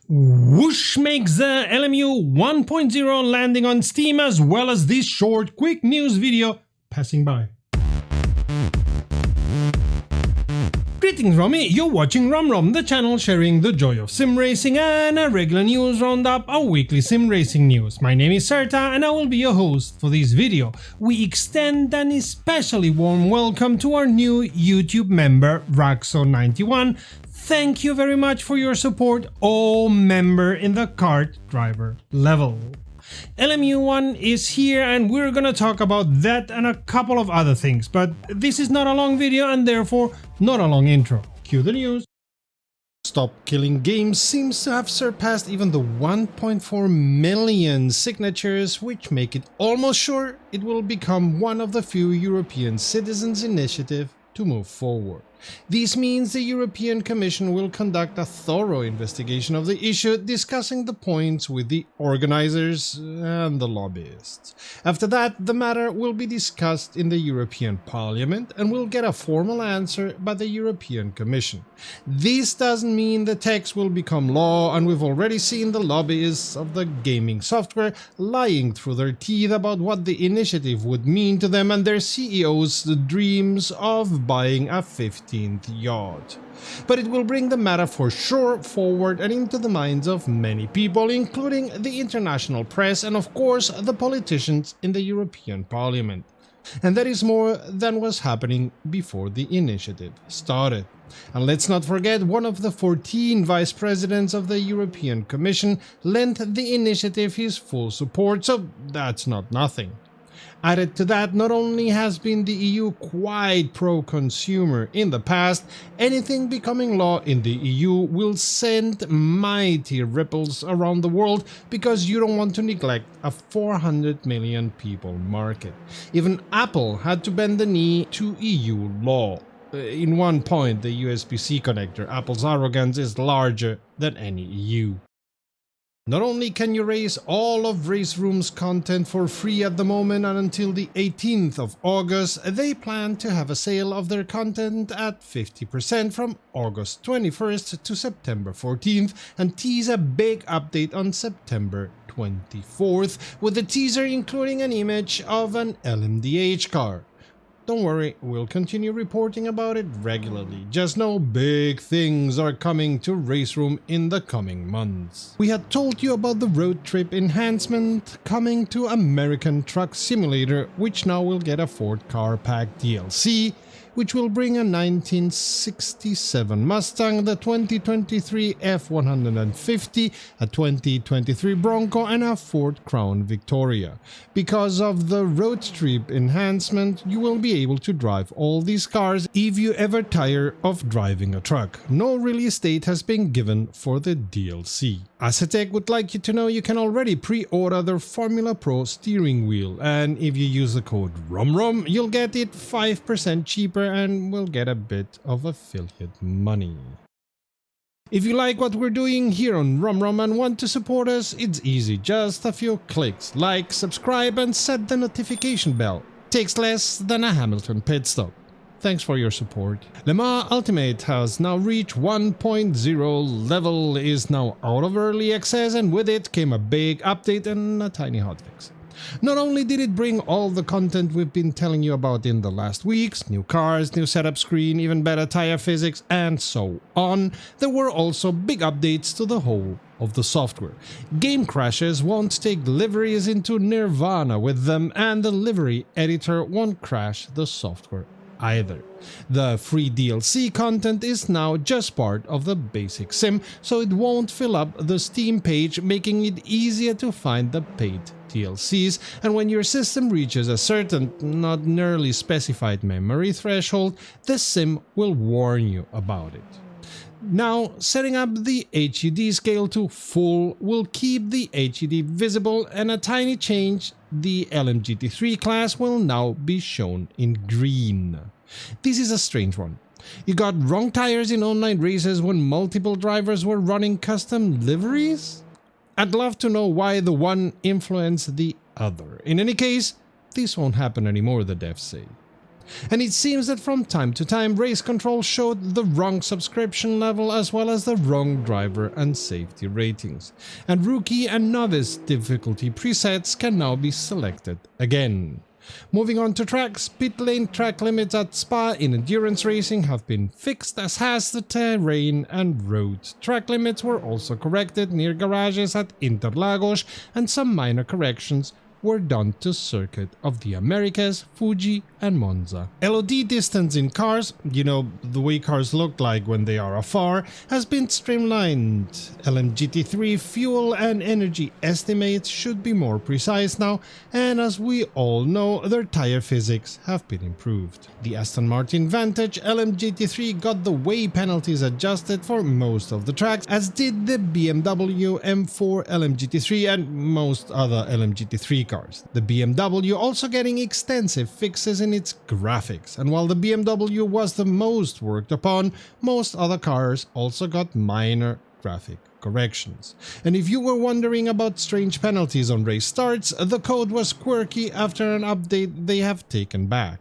Whoosh makes the LMU 1.0 landing on Steam, as well as this short quick news video passing by. Greetings Romy, you're watching WromWrom, the channel sharing the joy of sim racing and a regular news roundup of weekly sim racing news. My name is Serta and I will be your host for this video. We extend an especially warm welcome to our new YouTube member Raxo91. Thank you very much for your support, all member in the kart driver level. LMU 1 is here and we're gonna talk about that and a couple of other things, but this is not a long video and therefore not a long intro. Cue the news. Stop Killing Games seems to have surpassed even the 1.4 million signatures, which make it almost sure it will become one of the few European citizens' initiative to move forward. This means the European Commission will conduct a thorough investigation of the issue, discussing the points with the organizers and the lobbyists. After that, the matter will be discussed in the European Parliament and will get a formal answer by the European Commission. This doesn't mean the text will become law, and we've already seen the lobbyists of the gaming software lying through their teeth about what the initiative would mean to them and their CEOs' dreams of buying a 15th yacht. But it will bring the matter for sure forward and into the minds of many people, including the international press and of course the politicians in the European Parliament. And that is more than was happening before the initiative started. And let's not forget, one of the 14 vice presidents of the European Commission lent the initiative his full support, so that's not nothing. Added to that, not only has been the EU quite pro-consumer in the past, anything becoming law in the EU will send mighty ripples around the world because you don't want to neglect a 400 million people market. Even Apple had to bend the knee to EU law. In one point, the USB-C connector, Apple's arrogance is larger than any EU. Not only can you race all of WromWrom's content for free at the moment, and until the 18th of August, they plan to have a sale of their content at 50% from August 21st to September 14th and tease a big update on September 24th, with the teaser including an image of an LMDH car. Don't worry, we'll continue reporting about it regularly. Just know big things are coming to WromWrom in the coming months. We had told you about the road trip enhancement coming to American Truck Simulator, which now will get a Ford Car Pack DLC, which will bring a 1967 Mustang, the 2023 F150, a 2023 Bronco and a Ford Crown Victoria. Because of the road trip enhancement, you will be able to drive all these cars if you ever tire of driving a truck. No release date has been given for the DLC. Asetek would like you to know you can already pre-order their Formula Pro steering wheel, and if you use the code WromWrom, you'll get it 5% cheaper and will get a bit of affiliate money. If you like what we're doing here on WromWrom and want to support us, it's easy, just a few clicks. Like, subscribe and set the notification bell. Takes less than a Hamilton pit stop. Thanks for your support. LMU Ultimate has now reached 1.0 level, is now out of early access, and with it came a big update and a tiny hotfix. Not only did it bring all the content we've been telling you about in the last weeks, new cars, new setup screen, even better tire physics, and so on, there were also big updates to the whole of the software. Game crashes won't take liveries into nirvana with them, and the livery editor won't crash the software either. The free DLC content is now just part of the basic sim, so it won't fill up the Steam page, making it easier to find the paid DLCs, and when your system reaches a certain, not nearly specified memory threshold, the sim will warn you about it. Now, setting up the HUD scale to full will keep the HUD visible, and a tiny change, the LMGT3 class will now be shown in green. This is a strange one. You got wrong tires in online races when multiple drivers were running custom liveries? I'd love to know why the one influenced the other. In any case, this won't happen anymore, the devs say. And it seems that from time to time Race Control showed the wrong subscription level as well as the wrong driver and safety ratings, and rookie and novice difficulty presets can now be selected again. Moving on to tracks, pit lane track limits at Spa in endurance racing have been fixed, as has the terrain and road. Track limits were also corrected near garages at Interlagos, and some minor corrections were done to Circuit of the Americas, Fuji and Monza. LOD distance in cars, you know, the way cars look like when they are afar, has been streamlined. LMGT3 fuel and energy estimates should be more precise now, and as we all know, their tire physics have been improved. The Aston Martin Vantage LMGT3 got the way penalties adjusted for most of the tracks, as did the BMW M4 LMGT3 and most other LMGT3 cars. The BMW also getting extensive fixes in its graphics, and while the BMW was the most worked upon, most other cars also got minor graphic corrections. And if you were wondering about strange penalties on race starts, the code was quirky after an update they have taken back.